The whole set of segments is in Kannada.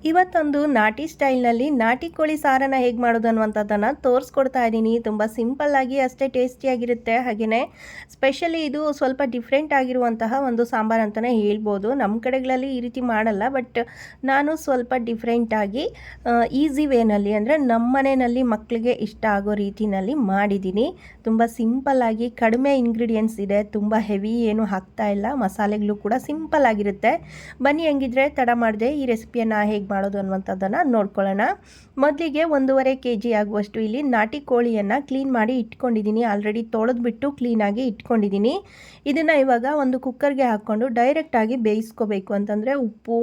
ಇವತ್ತೊಂದು ನಾಟಿ ಸ್ಟೈಲ್ನಲ್ಲಿ ನಾಟಿ ಕೋಳಿ ಸಾರನ್ನು ಹೇಗೆ ಮಾಡೋದು ಅನ್ನುವಂಥದ್ದನ್ನು ತೋರಿಸ್ಕೊಡ್ತಾ ಇದ್ದೀನಿ. ತುಂಬ ಸಿಂಪಲ್ಲಾಗಿ ಅಷ್ಟೇ ಟೇಸ್ಟಿಯಾಗಿರುತ್ತೆ. ಹಾಗೆಯೇ ಸ್ಪೆಷಲಿ ಇದು ಸ್ವಲ್ಪ ಡಿಫ್ರೆಂಟ್ ಆಗಿರುವಂತಹ ಒಂದು ಸಾಂಬಾರು ಅಂತಲೇ ಹೇಳ್ಬೋದು. ನಮ್ಮ ಕಡೆಗಳಲ್ಲಿ ಈ ರೀತಿ ಮಾಡಲ್ಲ, ಬಟ್ ನಾನು ಸ್ವಲ್ಪ ಡಿಫ್ರೆಂಟಾಗಿ ಈಸಿ ವೇನಲ್ಲಿ ಅಂದರೆ ನಮ್ಮ ಮನೆಯಲ್ಲಿ ಮಕ್ಕಳಿಗೆ ಇಷ್ಟ ಆಗೋ ರೀತಿಯಲ್ಲಿ ಮಾಡಿದ್ದೀನಿ. ತುಂಬ ಸಿಂಪಲ್ಲಾಗಿ ಕಡಿಮೆ ಇಂಗ್ರೀಡಿಯೆಂಟ್ಸ್ ಇದೆ, ತುಂಬ ಹೆವಿ ಏನು ಹಾಕ್ತಾ ಇಲ್ಲ, ಮಸಾಲೆಗಳು ಕೂಡ ಸಿಂಪಲ್ ಆಗಿರುತ್ತೆ. ಬನ್ನಿ ಹಂಗಿದ್ರೆ ತಡ ಮಾಡದೆ ಈ ರೆಸಿಪಿಯನ್ನು ಹೇಗೆ ಮಾಡೋದು ಅನ್ನುವಂಥದ್ದನ್ನು ನೋಡ್ಕೊಳ್ಳೋಣ. ಮೊದಲಿಗೆ 1.5 kg ಆಗುವಷ್ಟು ಇಲ್ಲಿ ನಾಟಿ ಕೋಳಿಯನ್ನು ಕ್ಲೀನ್ ಮಾಡಿ ಇಟ್ಕೊಂಡಿದ್ದೀನಿ. ಆಲ್ರೆಡಿ ತೊಳೆದ್ಬಿಟ್ಟು ಕ್ಲೀನಾಗಿ ಇಟ್ಕೊಂಡಿದ್ದೀನಿ. ಇದನ್ನು ಇವಾಗ ಒಂದು ಕುಕ್ಕರ್ಗೆ ಹಾಕ್ಕೊಂಡು ಡೈರೆಕ್ಟಾಗಿ ಬೇಯಿಸ್ಕೋಬೇಕು. ಅಂತಂದರೆ ಉಪ್ಪು,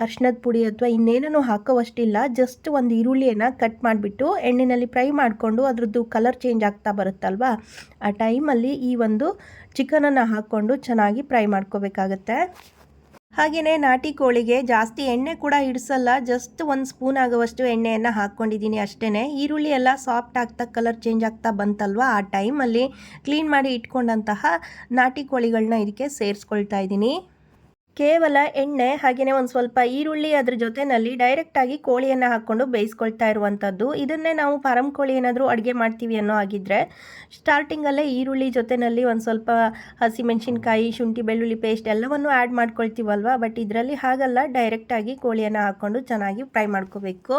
ಅರಿಶಿಣದ ಪುಡಿ ಅಥವಾ ಇನ್ನೇನೂ ಹಾಕೋವಷ್ಟಿಲ್ಲ. ಜಸ್ಟ್ ಒಂದು ಈರುಳ್ಳಿಯನ್ನು ಕಟ್ ಮಾಡಿಬಿಟ್ಟು ಎಣ್ಣೆಯಲ್ಲಿ ಫ್ರೈ ಮಾಡಿಕೊಂಡು ಅದರದ್ದು ಕಲರ್ ಚೇಂಜ್ ಆಗ್ತಾ ಬರುತ್ತಲ್ವ, ಆ ಟೈಮಲ್ಲಿ ಈ ಒಂದು ಚಿಕನನ್ನು ಹಾಕ್ಕೊಂಡು ಚೆನ್ನಾಗಿ ಫ್ರೈ ಮಾಡ್ಕೋಬೇಕಾಗತ್ತೆ. ಹಾಗೆಯೇ ನಾಟಿ ಕೋಳಿಗೆ ಜಾಸ್ತಿ ಎಣ್ಣೆ ಕೂಡ ಇಡಿಸಲ್ಲ, ಜಸ್ಟ್ 1 ಸ್ಪೂನ್ ಆಗುವಷ್ಟು ಎಣ್ಣೆಯನ್ನು ಹಾಕ್ಕೊಂಡಿದ್ದೀನಿ ಅಷ್ಟೇ. ಈರುಳ್ಳಿ ಎಲ್ಲ ಸಾಫ್ಟ್ ಆಗ್ತಾ ಕಲರ್ ಚೇಂಜ್ ಆಗ್ತಾ ಬಂತಲ್ವ, ಆ ಟೈಮಲ್ಲಿ ಕ್ಲೀನ್ ಮಾಡಿ ಇಟ್ಕೊಂಡಂತಹ ನಾಟಿ ಕೋಳಿಗಳನ್ನ ಇದಕ್ಕೆ ಸೇರಿಸ್ಕೊಳ್ತಾ ಇದ್ದೀನಿ. ಕೇವಲ ಎಣ್ಣೆ ಹಾಗೆಯೇ ಒಂದು ಸ್ವಲ್ಪ ಈರುಳ್ಳಿ ಅದ್ರ ಜೊತೆಯಲ್ಲಿ ಡೈರೆಕ್ಟಾಗಿ ಕೋಳಿಯನ್ನು ಹಾಕ್ಕೊಂಡು ಬೇಯಿಸ್ಕೊಳ್ತಾ ಇರುವಂಥದ್ದು. ಇದನ್ನೇ ನಾವು ಫಾರಂ ಕೋಳಿ ಏನಾದರೂ ಅಡುಗೆ ಮಾಡ್ತೀವಿ ಅನ್ನೋ ಆಗಿದ್ದರೆ ಸ್ಟಾರ್ಟಿಂಗಲ್ಲೇ ಈರುಳ್ಳಿ ಜೊತೆಯಲ್ಲಿ ಒಂದು ಸ್ವಲ್ಪ ಹಸಿಮೆಣಸಿನ್ಕಾಯಿ, ಶುಂಠಿ ಬೆಳ್ಳುಳ್ಳಿ ಪೇಸ್ಟ್ ಎಲ್ಲವನ್ನು ಆ್ಯಡ್ ಮಾಡ್ಕೊಳ್ತೀವಲ್ವ, ಬಟ್ ಇದರಲ್ಲಿ ಹಾಗಲ್ಲ, ಡೈರೆಕ್ಟಾಗಿ ಕೋಳಿಯನ್ನು ಹಾಕ್ಕೊಂಡು ಚೆನ್ನಾಗಿ ಫ್ರೈ ಮಾಡ್ಕೋಬೇಕು.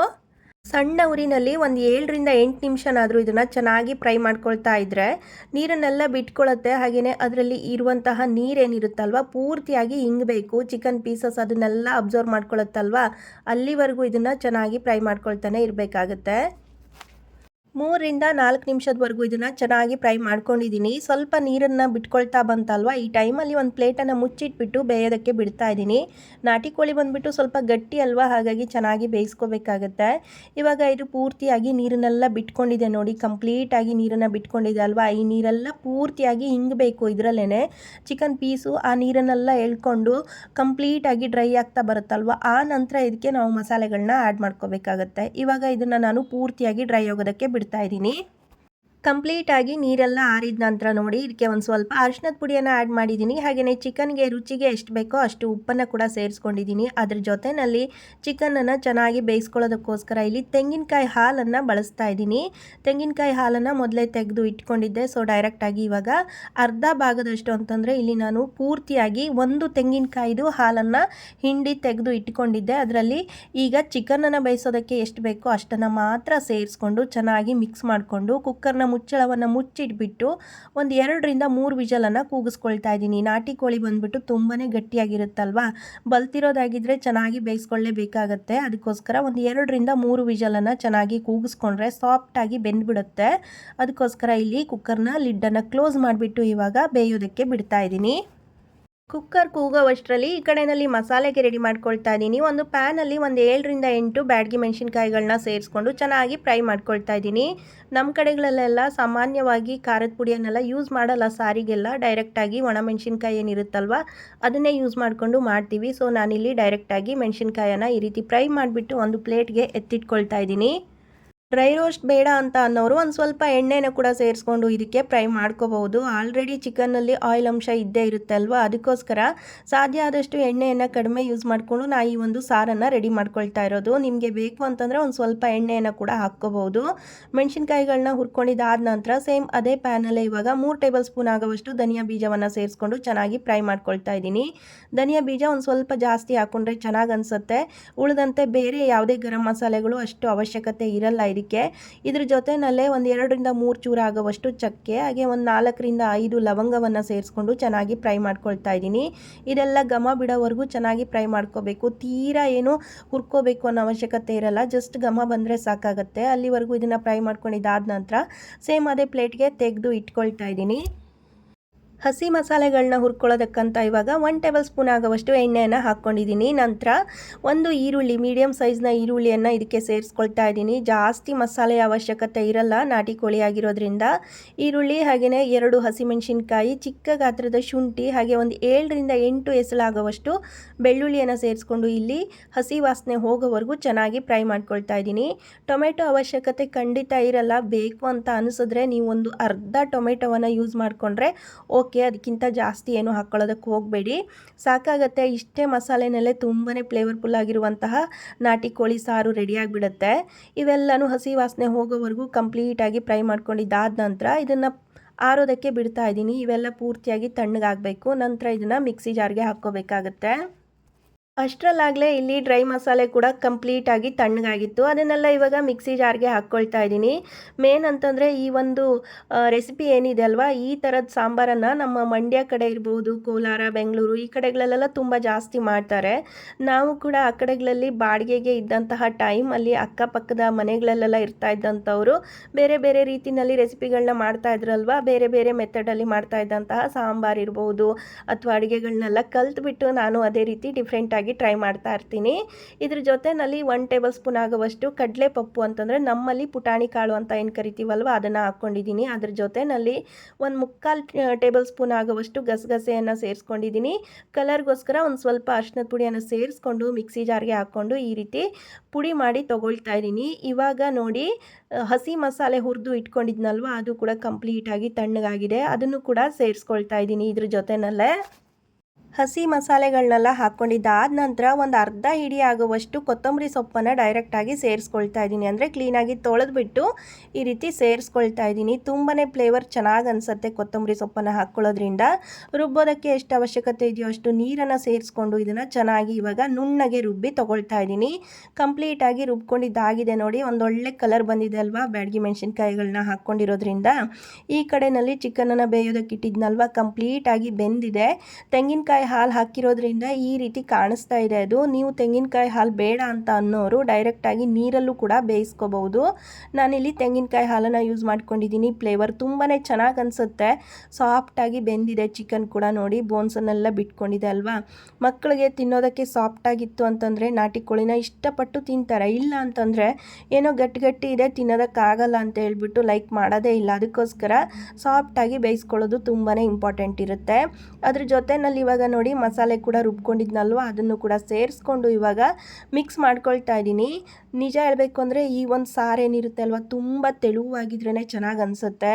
ಸಣ್ಣ ಉರಿನಲ್ಲಿ ಒಂದು 7ರಿಂದ 8 ನಿಮಿಷನಾದರೂ ಇದನ್ನು ಚೆನ್ನಾಗಿ ಫ್ರೈ ಮಾಡ್ಕೊಳ್ತಾ ಇದ್ದರೆ ನೀರನ್ನೆಲ್ಲ ಬಿಟ್ಕೊಳ್ಳುತ್ತೆ. ಹಾಗೆಯೇ ಅದರಲ್ಲಿ ಇರುವಂತಹ ನೀರೇನಿರುತ್ತಲ್ವ ಪೂರ್ತಿಯಾಗಿ ಇಂಗಬೇಕು. ಚಿಕನ್ ಪೀಸಸ್ ಅದನ್ನೆಲ್ಲ ಅಬ್ಸರ್ವ್ ಮಾಡ್ಕೊಳ್ಳುತ್ತಲ್ವ, ಅಲ್ಲಿವರೆಗೂ ಇದನ್ನು ಚೆನ್ನಾಗಿ ಫ್ರೈ ಮಾಡ್ಕೊಳ್ತಾನೆ ಇರಬೇಕಾಗತ್ತೆ. 3ರಿಂದ 4 ನಿಮಿಷದವರೆಗೂ ಇದನ್ನು ಚೆನ್ನಾಗಿ ಫ್ರೈ ಮಾಡ್ಕೊಂಡಿದ್ದೀನಿ. ಸ್ವಲ್ಪ ನೀರನ್ನು ಬಿಟ್ಕೊಳ್ತಾ ಬಂತಲ್ವ, ಈ ಟೈಮಲ್ಲಿ ಒಂದು ಪ್ಲೇಟನ್ನು ಮುಚ್ಚಿಟ್ಬಿಟ್ಟು ಬೇಯೋದಕ್ಕೆ ಬಿಡ್ತಾ ಇದ್ದೀನಿ. ನಾಟಿ ಕೋಳಿ ಬಂದುಬಿಟ್ಟು ಸ್ವಲ್ಪ ಗಟ್ಟಿ ಅಲ್ವಾ, ಹಾಗಾಗಿ ಚೆನ್ನಾಗಿ ಬೇಯಿಸ್ಕೋಬೇಕಾಗತ್ತೆ. ಇವಾಗ ಇದು ಪೂರ್ತಿಯಾಗಿ ನೀರನ್ನೆಲ್ಲ ಬಿಟ್ಕೊಂಡಿದೆ ನೋಡಿ, ಕಂಪ್ಲೀಟಾಗಿ ನೀರನ್ನು ಬಿಟ್ಕೊಂಡಿದೆ ಅಲ್ವಾ. ಈ ನೀರೆಲ್ಲ ಪೂರ್ತಿಯಾಗಿ ಹಿಂಗಬೇಕು. ಇದರಲ್ಲೇ ಚಿಕನ್ ಪೀಸು ಆ ನೀರನ್ನೆಲ್ಲ ಎಳ್ಕೊಂಡು ಕಂಪ್ಲೀಟಾಗಿ ಡ್ರೈ ಆಗ್ತಾ ಬರುತ್ತಲ್ವ, ಆ ನಂತರ ಇದಕ್ಕೆ ನಾವು ಮಸಾಲೆಗಳನ್ನ ಆ್ಯಡ್ ಮಾಡ್ಕೋಬೇಕಾಗತ್ತೆ. ಇವಾಗ ಇದನ್ನು ನಾನು ಪೂರ್ತಿಯಾಗಿ ಡ್ರೈ ಆಗೋದಕ್ಕೆ ಬಿಡ್ತಾ ಇದ್ದೀನಿ. ಕಂಪ್ಲೀಟಾಗಿ ನೀರೆಲ್ಲ ಆರಿದ ನಂತರ ನೋಡಿ ಇದಕ್ಕೆ ಒಂದು ಸ್ವಲ್ಪ ಅರಿಶಿಣದ ಪುಡಿಯನ್ನು ಆ್ಯಡ್ ಮಾಡಿದ್ದೀನಿ. ಹಾಗೆಯೇ ಚಿಕನ್ಗೆ ರುಚಿಗೆ ಎಷ್ಟು ಬೇಕೋ ಅಷ್ಟು ಉಪ್ಪನ್ನು ಕೂಡ ಸೇರಿಸ್ಕೊಂಡಿದ್ದೀನಿ. ಅದ್ರ ಜೊತೆಯಲ್ಲಿ ಚಿಕನನ್ನು ಚೆನ್ನಾಗಿ ಬೇಯಿಸ್ಕೊಳ್ಳೋದಕ್ಕೋಸ್ಕರ ಇಲ್ಲಿ ತೆಂಗಿನಕಾಯಿ ಹಾಲನ್ನು ಬಳಸ್ತಾ ಇದ್ದೀನಿ. ತೆಂಗಿನಕಾಯಿ ಹಾಲನ್ನು ಮೊದಲೇ ತೆಗೆದು ಇಟ್ಕೊಂಡಿದ್ದೆ. ಸೊ ಡೈರೆಕ್ಟಾಗಿ ಇವಾಗ ಅರ್ಧ ಭಾಗದಷ್ಟು ಅಂತಂದರೆ ಇಲ್ಲಿ ನಾನು ಪೂರ್ತಿಯಾಗಿ 1 ತೆಂಗಿನಕಾಯಿದು ಹಾಲನ್ನು ಹಿಂಡಿ ತೆಗೆದು ಇಟ್ಕೊಂಡಿದ್ದೆ. ಅದರಲ್ಲಿ ಈಗ ಚಿಕನನ್ನು ಬೇಯಿಸೋದಕ್ಕೆ ಎಷ್ಟು ಬೇಕೋ ಅಷ್ಟನ್ನು ಮಾತ್ರ ಸೇರಿಸ್ಕೊಂಡು ಚೆನ್ನಾಗಿ ಮಿಕ್ಸ್ ಮಾಡಿಕೊಂಡು ಕುಕ್ಕರ್ನ ಮುಚ್ಚಳವನ್ನು ಮುಚ್ಚಿಟ್ಬಿಟ್ಟು ಒಂದು 2ರಿಂದ 3 ವಿಜಲನ್ನು ಕೂಗಿಸ್ಕೊಳ್ತಾ ಇದ್ದೀನಿ. ನಾಟಿ ಕೋಳಿ ಬಂದುಬಿಟ್ಟು ತುಂಬಾ ಗಟ್ಟಿಯಾಗಿರುತ್ತಲ್ವ, ಬಲ್ತಿರೋದಾಗಿದ್ದರೆ ಚೆನ್ನಾಗಿ ಬೇಯಿಸ್ಕೊಳ್ಳೇಬೇಕಾಗತ್ತೆ. ಅದಕ್ಕೋಸ್ಕರ ಒಂದು 2ರಿಂದ 3 ವಿಜಲನ್ನು ಚೆನ್ನಾಗಿ ಕೂಗಿಸ್ಕೊಂಡ್ರೆ ಸಾಫ್ಟಾಗಿ ಬೆಂದ್ಬಿಡುತ್ತೆ. ಅದಕ್ಕೋಸ್ಕರ ಇಲ್ಲಿ ಕುಕ್ಕರ್ನ ಲಿಡ್ಡನ್ನು ಕ್ಲೋಸ್ ಮಾಡಿಬಿಟ್ಟು ಇವಾಗ ಬೇಯೋದಕ್ಕೆ ಬಿಡ್ತಾ ಇದ್ದೀನಿ. ಕುಕ್ಕರ್ ಕೂಗೋವಷ್ಟರಲ್ಲಿ ಈ ಕಡೆಯಲ್ಲಿ ಮಸಾಲೆಗೆ ರೆಡಿ ಮಾಡ್ಕೊಳ್ತಾ ಇದ್ದೀನಿ. ಒಂದು ಪ್ಯಾನಲ್ಲಿ ಒಂದು 7ರಿಂದ 8 ಬ್ಯಾಡಗಿ ಮೆಣಸಿನ್ಕಾಯಿಗಳನ್ನ ಸೇರಿಸ್ಕೊಂಡು ಚೆನ್ನಾಗಿ ಫ್ರೈ ಮಾಡ್ಕೊಳ್ತಾ ಇದ್ದೀನಿ. ನಮ್ಮ ಕಡೆಗಳಲ್ಲೆಲ್ಲ ಸಾಮಾನ್ಯವಾಗಿ ಖಾರದ ಪುಡಿಯನ್ನೆಲ್ಲ ಯೂಸ್ ಮಾಡಲ್ಲ ಸಾರಿಗೆಲ್ಲ, ಡೈರೆಕ್ಟಾಗಿ ಒಣಮೆಣಸಿನ್ಕಾಯಿ ಏನಿರುತ್ತಲ್ವ ಅದನ್ನೇ ಯೂಸ್ ಮಾಡಿಕೊಂಡು ಮಾಡ್ತೀವಿ. ಸೊ ನಾನಿಲ್ಲಿ ಡೈರೆಕ್ಟಾಗಿ ಮೆಣಸಿನ್ಕಾಯನ್ನು ಈ ರೀತಿ ಫ್ರೈ ಮಾಡಿಬಿಟ್ಟು ಒಂದು ಪ್ಲೇಟ್ಗೆ ಎತ್ತಿಟ್ಕೊಳ್ತಾ ಇದ್ದೀನಿ. ಡ್ರೈ ರೋಸ್ಟ್ ಬೇಡ ಅಂತ ಅನ್ನೋರು ಒಂದು ಸ್ವಲ್ಪ ಎಣ್ಣೆನ ಕೂಡ ಸೇರಿಸ್ಕೊಂಡು ಇದಕ್ಕೆ ಫ್ರೈ ಮಾಡ್ಕೋಬಹುದು. ಆಲ್ರೆಡಿ ಚಿಕನ್ನಲ್ಲಿ ಆಯಿಲ್ ಅಂಶ ಇದ್ದೇ ಇರುತ್ತೆ ಅಲ್ವಾ, ಅದಕ್ಕೋಸ್ಕರ ಸಾಧ್ಯ ಆದಷ್ಟು ಎಣ್ಣೆಯನ್ನು ಕಡಿಮೆ ಯೂಸ್ ಮಾಡಿಕೊಂಡು ನಾ ಈ ಒಂದು ಸಾರನ್ನು ರೆಡಿ ಮಾಡ್ಕೊಳ್ತಾ ಇರೋದು. ನಿಮಗೆ ಬೇಕು ಅಂತಂದರೆ ಒಂದು ಸ್ವಲ್ಪ ಎಣ್ಣೆಯನ್ನು ಕೂಡ ಹಾಕ್ಕೋಬಹುದು. ಮೆಣಸಿನ್ಕಾಯಿಗಳನ್ನ ಹುರ್ಕೊಂಡಿದ್ದಾದ ನಂತರ ಸೇಮ್ ಅದೇ ಪ್ಯಾನಲ್ಲೇ ಇವಾಗ 3 ಟೇಬಲ್ ಸ್ಪೂನ್ ಆಗುವಷ್ಟು ಧನಿಯಾ ಬೀಜವನ್ನು ಸೇರಿಸ್ಕೊಂಡು ಚೆನ್ನಾಗಿ ಫ್ರೈ ಮಾಡ್ಕೊಳ್ತಾ ಇದ್ದೀನಿ. ಧನಿಯಾ ಬೀಜ ಒಂದು ಸ್ವಲ್ಪ ಜಾಸ್ತಿ ಹಾಕ್ಕೊಂಡ್ರೆ ಚೆನ್ನಾಗಿ ಅನಿಸುತ್ತೆ. ಉಳಿದಂತೆ ಬೇರೆ ಯಾವುದೇ ಗರಂ ಮಸಾಲೆಗಳು ಅಷ್ಟು ಅವಶ್ಯಕತೆ ಇರಲ್ಲ ಇದಕ್ಕೆ. ಇದ್ರ ಜೊತೆನಲ್ಲೇ ಒಂದು 2ರಿಂದ 3 ಚೂರು ಆಗುವಷ್ಟು ಚಕ್ಕೆ, ಹಾಗೆ ಒಂದು 4ರಿಂದ 5 ಲವಂಗವನ್ನು ಸೇರಿಸ್ಕೊಂಡು ಚೆನ್ನಾಗಿ ಫ್ರೈ ಮಾಡ್ಕೊಳ್ತಾ ಇದ್ದೀನಿ. ಇದೆಲ್ಲ ಘಮ ಬಿಡೋವರೆಗೂ ಚೆನ್ನಾಗಿ ಫ್ರೈ ಮಾಡ್ಕೋಬೇಕು. ತೀರಾ ಏನು ಹುರ್ಕೋಬೇಕು ಅನ್ನೋ ಅವಶ್ಯಕತೆ ಇರಲ್ಲ, ಜಸ್ಟ್ ಘಮ ಬಂದರೆ ಸಾಕಾಗುತ್ತೆ. ಅಲ್ಲಿವರೆಗೂ ಇದನ್ನು ಫ್ರೈ ಮಾಡ್ಕೊಂಡಿದ್ದಾದ ನಂತರ ಸೇಮ್ ಅದೇ ಪ್ಲೇಟ್ಗೆ ತೆಗೆದು ಇಟ್ಕೊಳ್ತಾ ಇದ್ದೀನಿ. ಹಸಿ ಮಸಾಲೆಗಳನ್ನ ಹುರ್ಕೊಳ್ಳೋದಕ್ಕಂತ ಇವಾಗ 1 ಟೇಬಲ್ ಸ್ಪೂನ್ ಆಗುವಷ್ಟು ಎಣ್ಣೆಯನ್ನು ಹಾಕ್ಕೊಂಡಿದ್ದೀನಿ. ನಂತರ ಒಂದು ಈರುಳ್ಳಿ, ಮೀಡಿಯಮ್ ಸೈಜ್ನ ಈರುಳ್ಳಿಯನ್ನು ಇದಕ್ಕೆ ಸೇರಿಸ್ಕೊಳ್ತಾ ಇದ್ದೀನಿ. ಜಾಸ್ತಿ ಮಸಾಲೆ ಅವಶ್ಯಕತೆ ಇರಲ್ಲ ನಾಟಿ ಕೋಳಿ ಆಗಿರೋದ್ರಿಂದ. ಈರುಳ್ಳಿ ಹಾಗೆಯೇ 2 ಹಸಿಮೆಣಸಿನ್ಕಾಯಿ, ಚಿಕ್ಕ ಗಾತ್ರದ ಶುಂಠಿ, ಹಾಗೆ ಒಂದು 7ರಿಂದ 8 ಎಸಳಾಗುವಷ್ಟು ಬೆಳ್ಳುಳ್ಳಿಯನ್ನು ಸೇರಿಸ್ಕೊಂಡು ಇಲ್ಲಿ ಹಸಿ ವಾಸನೆ ಹೋಗೋವರೆಗೂ ಚೆನ್ನಾಗಿ ಫ್ರೈ ಮಾಡ್ಕೊಳ್ತಾ ಇದ್ದೀನಿ. ಟೊಮೆಟೊ ಅವಶ್ಯಕತೆ ಖಂಡಿತ ಇರಲ್ಲ, ಬೇಕು ಅಂತ ಅನಿಸಿದ್ರೆ ನೀವು ಒಂದು ಅರ್ಧ ಟೊಮೆಟೊವನ್ನು ಯೂಸ್ ಮಾಡಿಕೊಂಡ್ರೆ ಓಕೆ. ಓಕೆ, ಅದಕ್ಕಿಂತ ಜಾಸ್ತಿ ಏನು ಹಾಕ್ಕೊಳ್ಳೋದಕ್ಕೆ ಹೋಗಬೇಡಿ, ಸಾಕಾಗತ್ತೆ. ಇಷ್ಟೇ ಮಸಾಲೆನಲ್ಲೇ ತುಂಬಾ ಫ್ಲೇವರ್ಫುಲ್ ಆಗಿರುವಂತಹ ನಾಟಿ ಕೋಳಿ ಸಾರು ರೆಡಿಯಾಗಿಬಿಡುತ್ತೆ. ಇವೆಲ್ಲನೂ ಹಸಿ ವಾಸನೆ ಹೋಗೋವರೆಗೂ ಕಂಪ್ಲೀಟಾಗಿ ಫ್ರೈ ಮಾಡ್ಕೊಂಡಿದ್ದಾದ ನಂತರ ಇದನ್ನು ಆರೋದಕ್ಕೆ ಬಿಡ್ತಾ ಇದ್ದೀನಿ. ಇವೆಲ್ಲ ಪೂರ್ತಿಯಾಗಿ ತಣ್ಣಗಾಗಬೇಕು. ನಂತರ ಇದನ್ನು ಮಿಕ್ಸಿ ಜಾರ್ಗೆ ಹಾಕ್ಕೋಬೇಕಾಗತ್ತೆ. ಅಷ್ಟರಲ್ಲಾಗಲೇ ಇಲ್ಲಿ ಡ್ರೈ ಮಸಾಲೆ ಕೂಡ ಕಂಪ್ಲೀಟಾಗಿ ತಣ್ಣಗಾಗಿತ್ತು. ಅದನ್ನೆಲ್ಲ ಇವಾಗ ಮಿಕ್ಸಿ ಜಾರ್ಗೆ ಹಾಕ್ಕೊಳ್ತಾ ಇದ್ದೀನಿ. ಮೇನ್ ಅಂತಂದರೆ ಈ ಒಂದು ರೆಸಿಪಿ ಏನಿದೆ ಅಲ್ವಾ, ಈ ಥರದ ಸಾಂಬಾರನ್ನು ನಮ್ಮ ಮಂಡ್ಯ ಕಡೆ ಇರ್ಬೋದು, ಕೋಲಾರ, ಬೆಂಗಳೂರು ಈ ಕಡೆಗಳಲ್ಲೆಲ್ಲ ತುಂಬ ಜಾಸ್ತಿ ಮಾಡ್ತಾರೆ. ನಾವು ಕೂಡ ಆ ಕಡೆಗಳಲ್ಲಿ ಬಾಡಿಗೆಗೆ ಇದ್ದಂತಹ ಟೈಮಲ್ಲಿ ಅಕ್ಕಪಕ್ಕದ ಮನೆಗಳಲ್ಲೆಲ್ಲ ಇರ್ತಾ ಇದ್ದಂಥವರು ಬೇರೆ ಬೇರೆ ರೀತಿಯಲ್ಲಿ ರೆಸಿಪಿಗಳನ್ನ ಮಾಡ್ತಾ ಇದ್ರಲ್ವ, ಬೇರೆ ಬೇರೆ ಮೆಥಡಲ್ಲಿ ಮಾಡ್ತಾ ಇದ್ದಂತಹ ಸಾಂಬಾರು ಇರ್ಬೋದು ಅಥವಾ ಅಡುಗೆಗಳನ್ನೆಲ್ಲ ಕಲ್ತ್ಬಿಟ್ಟು ನಾನು ಅದೇ ರೀತಿ ಡಿಫ್ರೆಂಟಾಗಿ ಟ್ರೈ ಮಾಡ್ತಾ ಇರ್ತೀನಿ. ಇದ್ರ ಜೊತೆಯಲ್ಲಿ 1 ಟೇಬಲ್ ಸ್ಪೂನ್ ಆಗುವಷ್ಟು ಕಡಲೆ ಪಪ್ಪು ಅಂತಂದರೆ ನಮ್ಮಲ್ಲಿ ಪುಟಾಣಿ ಕಾಳು ಅಂತ ಏನು ಕರಿತೀವಲ್ವ ಅದನ್ನು ಹಾಕ್ಕೊಂಡಿದ್ದೀನಿ. ಅದ್ರ ಜೊತೆಯಲ್ಲಿ 1/4 ಟೇಬಲ್ ಸ್ಪೂನ್ ಆಗುವಷ್ಟು ಗಸಗಸೆಯನ್ನು ಸೇರಿಸ್ಕೊಂಡಿದ್ದೀನಿ. ಕಲರ್ಗೋಸ್ಕರ ಒಂದು ಸ್ವಲ್ಪ ಅರಿಶಿನದ ಪುಡಿಯನ್ನು ಸೇರಿಸ್ಕೊಂಡು ಮಿಕ್ಸಿ ಜಾರ್ಗೆ ಹಾಕ್ಕೊಂಡು ಈ ರೀತಿ ಪುಡಿ ಮಾಡಿ ತೊಗೊಳ್ತಾ ಇದ್ದೀನಿ. ಇವಾಗ ನೋಡಿ, ಹಸಿ ಮಸಾಲೆ ಹುರಿದು ಇಟ್ಕೊಂಡಿದ್ನಲ್ವ ಅದು ಕೂಡ ಕಂಪ್ಲೀಟಾಗಿ ತಣ್ಣಗಾಗಿದೆ. ಅದನ್ನು ಕೂಡ ಸೇರಿಸ್ಕೊಳ್ತಾ ಇದ್ದೀನಿ. ಇದ್ರ ಜೊತೆಯಲ್ಲೇ ಹಸಿ ಮಸಾಲೆಗಳನ್ನೆಲ್ಲ ಹಾಕ್ಕೊಂಡಿದ್ದಾದ ನಂತರ ಒಂದು ಅರ್ಧ ಹಿಡಿ ಆಗುವಷ್ಟು ಕೊತ್ತಂಬರಿ ಸೊಪ್ಪನ್ನು ಡೈರೆಕ್ಟಾಗಿ ಸೇರಿಸ್ಕೊಳ್ತಾ ಇದ್ದೀನಿ. ಅಂದರೆ ಕ್ಲೀನಾಗಿ ತೊಳೆದ್ಬಿಟ್ಟು ಈ ರೀತಿ ಸೇರಿಸ್ಕೊಳ್ತಾ ಇದ್ದೀನಿ. ತುಂಬಾ ಫ್ಲೇವರ್ ಚೆನ್ನಾಗಿ ಅನಿಸುತ್ತೆ ಕೊತ್ತಂಬರಿ ಸೊಪ್ಪನ್ನು ಹಾಕ್ಕೊಳ್ಳೋದ್ರಿಂದ. ರುಬ್ಬೋದಕ್ಕೆ ಎಷ್ಟು ಅವಶ್ಯಕತೆ ಇದೆಯೋ ಅಷ್ಟು ನೀರನ್ನು ಸೇರಿಸ್ಕೊಂಡು ಇದನ್ನು ಚೆನ್ನಾಗಿ ಇವಾಗ ನುಣ್ಣಗೆ ರುಬ್ಬಿ ತೊಗೊಳ್ತಾ ಇದ್ದೀನಿ. ಕಂಪ್ಲೀಟಾಗಿ ರುಬ್ಕೊಂಡಿದ್ದಾಗಿದೆ ನೋಡಿ. ಒಂದೊಳ್ಳೆ ಕಲರ್ ಬಂದಿದೆ ಅಲ್ವಾ ಬ್ಯಾಡಗಿ ಮೆಣಸಿನ್ಕಾಯಿಗಳನ್ನ ಹಾಕ್ಕೊಂಡಿರೋದ್ರಿಂದ. ಈ ಕಡೆಯಲ್ಲಿ ಚಿಕನನ್ನು ಬೇಯೋದಕ್ಕೆ ಇಟ್ಟಿದ್ನಲ್ವ ಕಂಪ್ಲೀಟಾಗಿ ಬೆಂದಿದೆ. ತೆಂಗಿನಕಾಯಿ ಹಾಲು ಹಾಕಿರೋದ್ರಿಂದ ಈ ರೀತಿ ಕಾಣಿಸ್ತಾ ಇದೆ ಅದು. ನೀವು ತೆಂಗಿನಕಾಯಿ ಹಾಲು ಬೇಡ ಅಂತ ಅನ್ನೋರು ಡೈರೆಕ್ಟಾಗಿ ನೀರಲ್ಲೂ ಕೂಡ ಬೇಯಿಸ್ಕೋಬಹುದು. ನಾನಿಲ್ಲಿ ತೆಂಗಿನಕಾಯಿ ಹಾಲನ್ನು ಯೂಸ್ ಮಾಡ್ಕೊಂಡಿದ್ದೀನಿ. ಫ್ಲೇವರ್ ತುಂಬಾ ಚೆನ್ನಾಗಿ ಅನಿಸುತ್ತೆ. ಸಾಫ್ಟಾಗಿ ಬೆಂದಿದೆ ಚಿಕನ್ ಕೂಡ ನೋಡಿ, ಬೋನ್ಸನ್ನೆಲ್ಲ ಬಿಟ್ಕೊಂಡಿದೆ ಅಲ್ವಾ. ಮಕ್ಕಳಿಗೆ ತಿನ್ನೋದಕ್ಕೆ ಸಾಫ್ಟಾಗಿತ್ತು ಅಂತಂದರೆ ನಾಟಿ ಕೋಳಿನ ಇಷ್ಟಪಟ್ಟು ತಿಂತಾರೆ. ಇಲ್ಲ ಅಂತಂದರೆ ಏನೋ ಗಟ್ಟಿ ಇದೆ ತಿನ್ನೋದಕ್ಕಾಗಲ್ಲ ಅಂತ ಹೇಳ್ಬಿಟ್ಟು ಲೈಕ್ ಮಾಡೋದೇ ಇಲ್ಲ. ಅದಕ್ಕೋಸ್ಕರ ಸಾಫ್ಟಾಗಿ ಬೇಯಿಸ್ಕೊಳ್ಳೋದು ತುಂಬಾ ಇಂಪಾರ್ಟೆಂಟ್ ಇರುತ್ತೆ. ಅದ್ರ ಜೊತೆಯಲ್ಲಿ ಇವಾಗ ನೋಡಿ ಮಸಾಲೆ ಕೂಡ ರುಬ್ಕೊಂಡಿದ್ನಲ್ವ ಅದನ್ನು ಕೂಡ ಸೇರಿಸ್ಕೊಂಡು ಇವಾಗ ಮಿಕ್ಸ್ ಮಾಡ್ಕೊಳ್ತಾ ಇದ್ದೀನಿ. ನಿಜ ಹೇಳಬೇಕು ಅಂದರೆ ಈ ಒಂದು ಸಾರು ಏನಿರುತ್ತೆ ಅಲ್ವ ತುಂಬ ತೆಳುವಾಗಿದ್ರೇ ಚೆನ್ನಾಗಿ ಅನಿಸುತ್ತೆ.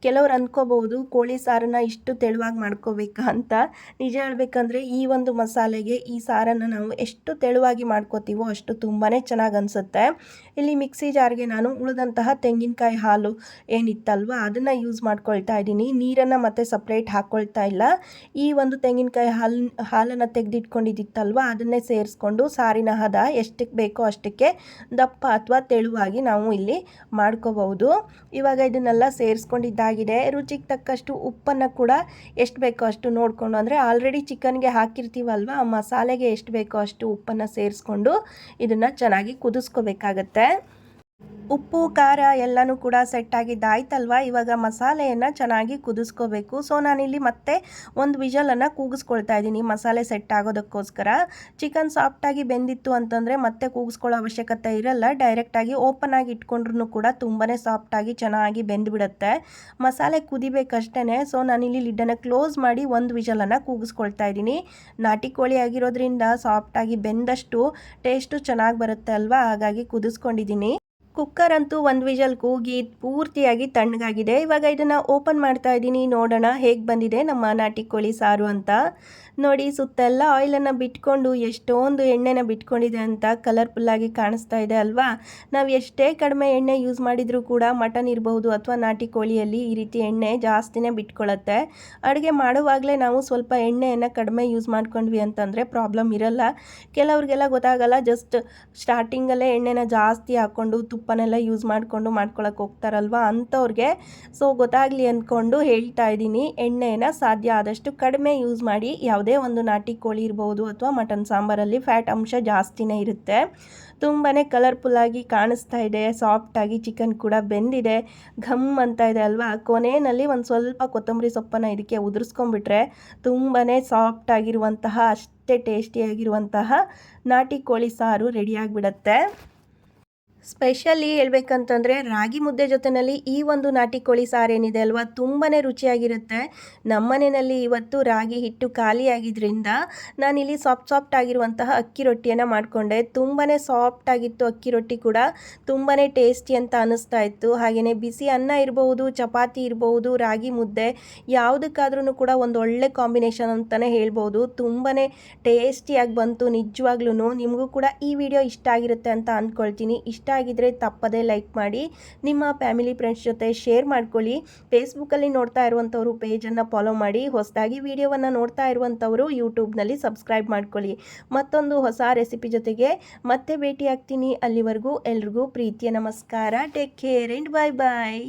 ಕೆಲವ್ರು ಅಂದ್ಕೋಬಹುದು ಕೋಳಿ ಸಾರನ್ನು ಇಷ್ಟು ತೆಳುವಾಗಿ ಮಾಡ್ಕೋಬೇಕಾ ಅಂತ. ನಿಜ ಹೇಳಬೇಕಂದ್ರೆ ಈ ಒಂದು ಮಸಾಲೆಗೆ ಈ ಸಾರನ್ನು ನಾವು ಎಷ್ಟು ತೆಳುವಾಗಿ ಮಾಡ್ಕೋತೀವೋ ಅಷ್ಟು ತುಂಬಾ ಚೆನ್ನಾಗಿ ಅನಿಸುತ್ತೆ. ಇಲ್ಲಿ ಮಿಕ್ಸಿ ಜಾರ್ಗೆ ನಾನು ಉಳಿದಂತಹ ತೆಂಗಿನಕಾಯಿ ಹಾಲು ಏನಿತ್ತಲ್ವ ಅದನ್ನು ಯೂಸ್ ಮಾಡ್ಕೊಳ್ತಾ ಇದ್ದೀನಿ. ನೀರನ್ನು ಮತ್ತೆ ಸಪ್ರೇಟ್ ಹಾಕ್ಕೊಳ್ತಾ ಇಲ್ಲ. ಈ ಒಂದು ತೆಂಗಿನಕಾಯಿ ಹಾಲನ್ನು ತೆಗೆದಿಟ್ಕೊಂಡಿದ್ದಿತ್ತಲ್ವ ಅದನ್ನೇ ಸೇರಿಸ್ಕೊಂಡು ಸಾರಿನ ಹದ ಎಷ್ಟಕ್ಕೆ ಬೇಕೋ ಅಷ್ಟಕ್ಕೆ ದಪ್ಪ ಅಥವಾ ತೆಳುವಾಗಿ ನಾವು ಇಲ್ಲಿ ಮಾಡ್ಕೋಬಹುದು. ಇವಾಗ ಇದನ್ನೆಲ್ಲ ಸೇರಿಸ್ಕೊಂಡಿದ್ದಾಗಿದೆ. ರುಚಿಗೆ ತಕ್ಕಷ್ಟು ಉಪ್ಪನ್ನು ಕೂಡ ಎಷ್ಟು ಬೇಕೋ ಅಷ್ಟು ನೋಡಿಕೊಂಡು, ಅಂದರೆ ಆಲ್ರೆಡಿ ಚಿಕನ್ಗೆ ಹಾಕಿರ್ತೀವಲ್ವ ಆ ಮಸಾಲೆಗೆ ಎಷ್ಟು ಬೇಕೋ ಅಷ್ಟು ಉಪ್ಪನ್ನು ಸೇರಿಸ್ಕೊಂಡು ಇದನ್ನು ಚೆನ್ನಾಗಿ ಕುದಿಸ್ಕೋಬೇಕಾಗತ್ತೆ. ಉಪ್ಪು ಖಾರ ಎಲ್ಲನೂ ಕೂಡ ಸೆಟ್ ಆಗಿದ್ದಾಯ್ತಲ್ವ. ಇವಾಗ ಮಸಾಲೆಯನ್ನು ಚೆನ್ನಾಗಿ ಕುದಿಸ್ಕೋಬೇಕು. ಸೊ ನಾನಿಲ್ಲಿ ಮತ್ತೆ ಒಂದು ವಿಷಲನ್ನು ಕೂಗಿಸ್ಕೊಳ್ತಾ ಇದ್ದೀನಿ ಮಸಾಲೆ ಸೆಟ್ ಆಗೋದಕ್ಕೋಸ್ಕರ. ಚಿಕನ್ ಸಾಫ್ಟಾಗಿ ಬೆಂದಿತ್ತು ಅಂತಂದರೆ ಮತ್ತೆ ಕೂಗಿಸ್ಕೊಳ್ಳೋ ಅವಶ್ಯಕತೆ ಇರಲ್ಲ. ಡೈರೆಕ್ಟಾಗಿ ಓಪನ್ ಆಗಿ ಇಟ್ಕೊಂಡ್ರೂ ಕೂಡ ತುಂಬಾ ಸಾಫ್ಟಾಗಿ ಚೆನ್ನಾಗಿ ಬೆಂದುಬಿಡುತ್ತೆ. ಮಸಾಲೆ ಕುದಿಬೇಕಷ್ಟೇ. ಸೊ ನಾನಿಲ್ಲಿ ಲಿಡ್ಡನ್ನು ಕ್ಲೋಸ್ ಮಾಡಿ ಒಂದು ವಿಷಲನ್ನು ಕೂಗಿಸ್ಕೊಳ್ತಾ ಇದ್ದೀನಿ. ನಾಟಿ ಕೋಳಿ ಆಗಿರೋದ್ರಿಂದ ಸಾಫ್ಟಾಗಿ ಬೆಂದಷ್ಟು ಟೇಸ್ಟು ಚೆನ್ನಾಗಿ ಬರುತ್ತೆ ಅಲ್ವಾ, ಹಾಗಾಗಿ ಕುದಿಸ್ಕೊಂಡಿದ್ದೀನಿ. ಕುಕ್ಕರ್ ಅಂತೂ ಒಂದು ವಿಷಲ್ ಕೂಗಿ ಪೂರ್ತಿಯಾಗಿ ತಣ್ಣಗಾಗಿದೆ. ಇವಾಗ ಇದನ್ನು ಓಪನ್ ಮಾಡ್ತಾ ಇದ್ದೀನಿ. ನೋಡೋಣ ಹೇಗೆ ಬಂದಿದೆ ನಮ್ಮ ನಾಟಿ ಕೋಳಿ ಸಾರು ಅಂತ. ನೋಡಿ, ಸುತ್ತೆಲ್ಲ ಆಯಿಲನ್ನು ಬಿಟ್ಕೊಂಡು ಎಷ್ಟೊಂದು ಎಣ್ಣೆನ ಬಿಟ್ಕೊಂಡಿದೆ ಅಂತ ಕಲರ್ಫುಲ್ಲಾಗಿ ಕಾಣಿಸ್ತಾ ಇದೆ ಅಲ್ವಾ. ನಾವು ಎಷ್ಟೇ ಕಡಿಮೆ ಎಣ್ಣೆ ಯೂಸ್ ಮಾಡಿದರೂ ಕೂಡ ಮಟನ್ ಇರಬಹುದು ಅಥವಾ ನಾಟಿ ಕೋಳಿಯಲ್ಲಿ ಈ ರೀತಿ ಎಣ್ಣೆ ಜಾಸ್ತಿನೇ ಬಿಟ್ಕೊಳ್ಳುತ್ತೆ. ಅಡುಗೆ ಮಾಡುವಾಗಲೇ ನಾವು ಸ್ವಲ್ಪ ಎಣ್ಣೆಯನ್ನು ಕಡಿಮೆ ಯೂಸ್ ಮಾಡ್ಕೊಂಡ್ವಿ ಅಂತಂದರೆ ಪ್ರಾಬ್ಲಮ್ ಇರಲ್ಲ. ಕೆಲವ್ರಿಗೆಲ್ಲ ಗೊತ್ತಾಗಲ್ಲ, ಜಸ್ಟ್ ಸ್ಟಾರ್ಟಿಂಗಲ್ಲೇ ಎಣ್ಣೆನ ಜಾಸ್ತಿ ಹಾಕ್ಕೊಂಡು ತುಪ್ಪನೆಲ್ಲ ಯೂಸ್ ಮಾಡಿಕೊಂಡು ಮಾಡ್ಕೊಳಕ್ಕೆ ಹೋಗ್ತಾರಲ್ವ, ಅಂಥವ್ರಿಗೆ ಸೊ ಗೊತ್ತಾಗಲಿ ಅಂದ್ಕೊಂಡು ಹೇಳ್ತಾ ಇದ್ದೀನಿ. ಎಣ್ಣೆನ ಸಾಧ್ಯ ಆದಷ್ಟು ಕಡಿಮೆ ಯೂಸ್ ಮಾಡಿ. ಯಾವುದೇ ಒಂದು ನಾಟಿ ಕೋಳಿ ಇರ್ಬೋದು ಅಥವಾ ಮಟನ್ ಸಾಂಬಾರಲ್ಲಿ ಫ್ಯಾಟ್ ಅಂಶ ಜಾಸ್ತಿನೇ ಇರುತ್ತೆ. ತುಂಬಾ ಕಲರ್ಫುಲ್ಲಾಗಿ ಕಾಣಿಸ್ತಾ ಇದೆ. ಸಾಫ್ಟಾಗಿ ಚಿಕನ್ ಕೂಡ ಬೆಂದಿದೆ. ಘಮ್ ಅಂತ ಇದೆ ಅಲ್ವಾ. ಕೊನೆಯಲ್ಲಿ ಒಂದು ಸ್ವಲ್ಪ ಕೊತ್ತಂಬರಿ ಸೊಪ್ಪನ್ನು ಇದಕ್ಕೆ ಉದುರಿಸ್ಕೊಂಡ್ಬಿಟ್ರೆ ತುಂಬಾ ಸಾಫ್ಟಾಗಿರುವಂತಹ ಅಷ್ಟೇ ಟೇಸ್ಟಿಯಾಗಿರುವಂತಹ ನಾಟಿ ಕೋಳಿ ಸಾರು ರೆಡಿಯಾಗಿಬಿಡತ್ತೆ. ಸ್ಪೆಷಲಿ ಹೇಳ್ಬೇಕಂತಂದರೆ ರಾಗಿ ಮುದ್ದೆ ಜೊತೆಯಲ್ಲಿ ಈ ಒಂದು ನಾಟಿ ಕೋಳಿ ಸಾರು ಏನಿದೆ ಅಲ್ವಾ ತುಂಬಾ ರುಚಿಯಾಗಿರುತ್ತೆ. ನಮ್ಮನೆಯಲ್ಲಿ ಇವತ್ತು ರಾಗಿ ಹಿಟ್ಟು ಖಾಲಿಯಾಗಿದ್ದರಿಂದ ನಾನಿಲ್ಲಿ ಸಾಫ್ಟ್ ಆಗಿರುವಂತಹ ಅಕ್ಕಿ ರೊಟ್ಟಿಯನ್ನು ಮಾಡಿಕೊಂಡೆ. ತುಂಬಾ ಸಾಫ್ಟ್ ಆಗಿತ್ತು ಅಕ್ಕಿ ರೊಟ್ಟಿ ಕೂಡ, ತುಂಬಾ ಟೇಸ್ಟಿ ಅಂತ ಅನ್ನಿಸ್ತಾ ಇತ್ತು. ಹಾಗೆಯೇ ಬಿಸಿ ಅನ್ನ ಇರಬಹುದು, ಚಪಾತಿ ಇರಬಹುದು, ರಾಗಿ ಮುದ್ದೆ ಯಾವುದಕ್ಕಾದ್ರೂ ಕೂಡ ಒಂದು ಒಳ್ಳೆ ಕಾಂಬಿನೇಷನ್ ಅಂತಲೇ ಹೇಳ್ಬೋದು. ತುಂಬಾ ಟೇಸ್ಟಿಯಾಗಿ ಬಂತು ನಿಜವಾಗ್ಲೂ. ನಿಮಗೂ ಕೂಡ ಈ ವಿಡಿಯೋ ಇಷ್ಟ ಆಗಿರುತ್ತೆ ಅಂತ ಅಂದ್ಕೊಳ್ತೀನಿ. ಇಷ್ಟ ಆಗಿದ್ರೆ ತಪ್ಪದೇ ಲೈಕ್ ಮಾಡಿ, ನಿಮ್ಮ ಫ್ಯಾಮಿಲಿ ಫ್ರೆಂಡ್ಸ್ ಜೊತೆ ಶೇರ್ ಮಾಡ್ಕೊಳ್ಳಿ. ಫೇಸ್ಬುಕ್ಕಲ್ಲಿ ನೋಡ್ತಾ ಇರುವಂಥವರು ಪೇಜನ್ನು ಫಾಲೋ ಮಾಡಿ, ಹೊಸದಾಗಿ ವಿಡಿಯೋವನ್ನು ನೋಡ್ತಾ ಇರುವಂಥವರು ಯೂಟ್ಯೂಬ್ನಲ್ಲಿ ಸಬ್ಸ್ಕ್ರೈಬ್ ಮಾಡ್ಕೊಳ್ಳಿ. ಮತ್ತೊಂದು ಹೊಸ ರೆಸಿಪಿ ಜೊತೆಗೆ ಮತ್ತೆ ಭೇಟಿ ಆಗ್ತೀನಿ. ಅಲ್ಲಿವರೆಗೂ ಎಲ್ರಿಗೂ ಪ್ರೀತಿಯ ನಮಸ್ಕಾರ. Take care and bye bye.